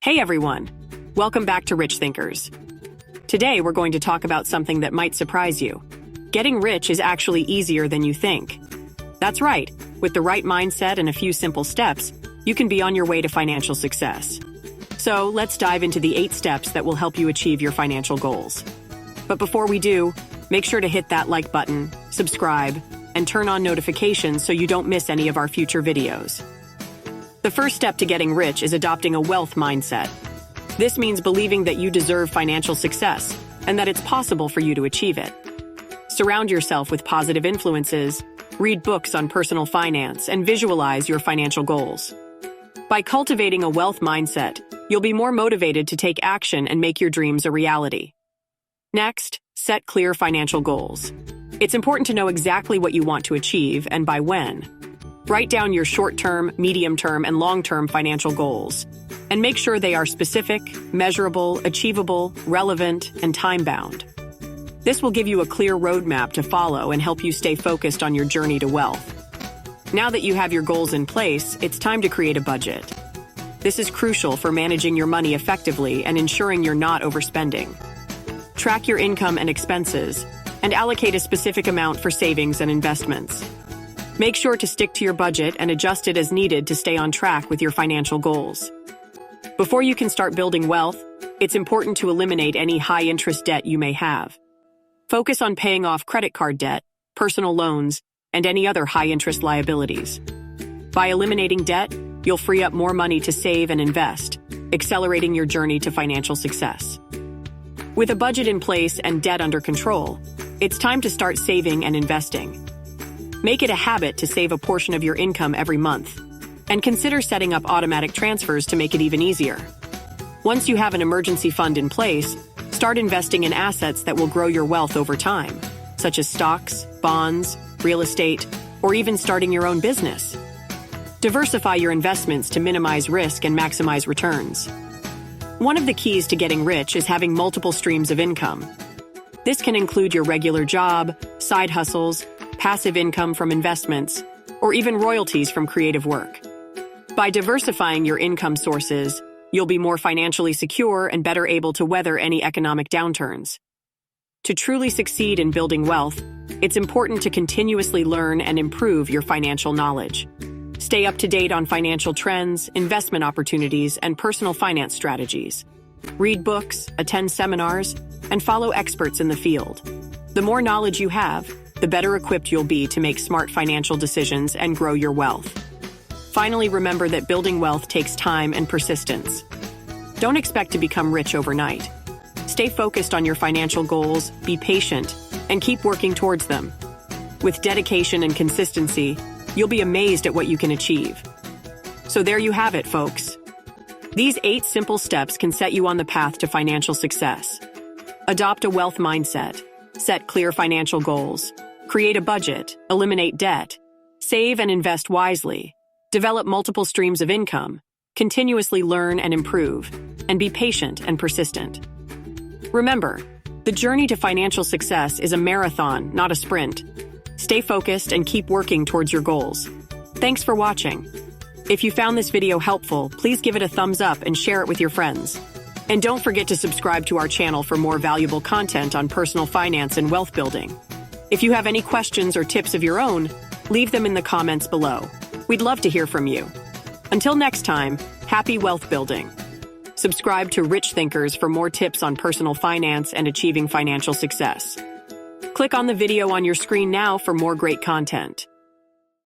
Hey everyone! Welcome back to Rich Thinkers. Today we're going to talk about something that might surprise you. Getting rich is actually easier than you think. That's right, with the right mindset and a few simple steps, you can be on your way to financial success. So let's dive into the 8 steps that will help you achieve your financial goals. But before we do, make sure to hit that like button, subscribe, and turn on notifications so you don't miss any of our future videos. The first step to getting rich is adopting a wealth mindset. This means believing that you deserve financial success and that it's possible for you to achieve it. Surround yourself with positive influences, read books on personal finance, and visualize your financial goals. By cultivating a wealth mindset, you'll be more motivated to take action and make your dreams a reality. Next, set clear financial goals. It's important to know exactly what you want to achieve and by when. Write down your short-term, medium-term, and long-term financial goals, and make sure they are specific, measurable, achievable, relevant, and time-bound. This will give you a clear roadmap to follow and help you stay focused on your journey to wealth. Now that you have your goals in place, it's time to create a budget. This is crucial for managing your money effectively and ensuring you're not overspending. Track your income and expenses, and allocate a specific amount for savings and investments. Make sure to stick to your budget and adjust it as needed to stay on track with your financial goals. Before you can start building wealth, it's important to eliminate any high-interest debt you may have. Focus on paying off credit card debt, personal loans, and any other high-interest liabilities. By eliminating debt, you'll free up more money to save and invest, accelerating your journey to financial success. With a budget in place and debt under control, it's time to start saving and investing. Make it a habit to save a portion of your income every month, and consider setting up automatic transfers to make it even easier. Once you have an emergency fund in place, start investing in assets that will grow your wealth over time, such as stocks, bonds, real estate, or even starting your own business. Diversify your investments to minimize risk and maximize returns. One of the keys to getting rich is having multiple streams of income. This can include your regular job, side hustles, passive income from investments, or even royalties from creative work. By diversifying your income sources, you'll be more financially secure and better able to weather any economic downturns. To truly succeed in building wealth, it's important to continuously learn and improve your financial knowledge. Stay up to date on financial trends, investment opportunities, and personal finance strategies. Read books, attend seminars, and follow experts in the field. The more knowledge you have, the better equipped you'll be to make smart financial decisions and grow your wealth. Finally, remember that building wealth takes time and persistence. Don't expect to become rich overnight. Stay focused on your financial goals, be patient, and keep working towards them. With dedication and consistency, you'll be amazed at what you can achieve. So there you have it, folks. These 8 simple steps can set you on the path to financial success. Adopt a wealth mindset, set clear financial goals, create a budget, eliminate debt, save and invest wisely, develop multiple streams of income, continuously learn and improve, and be patient and persistent. Remember, the journey to financial success is a marathon, not a sprint. Stay focused and keep working towards your goals. Thanks for watching. If you found this video helpful, please give it a thumbs up and share it with your friends. And don't forget to subscribe to our channel for more valuable content on personal finance and wealth building. If you have any questions or tips of your own, leave them in the comments below. We'd love to hear from you. Until next time, happy wealth building. Subscribe to Rich Thinkers for more tips on personal finance and achieving financial success. Click on the video on your screen now for more great content.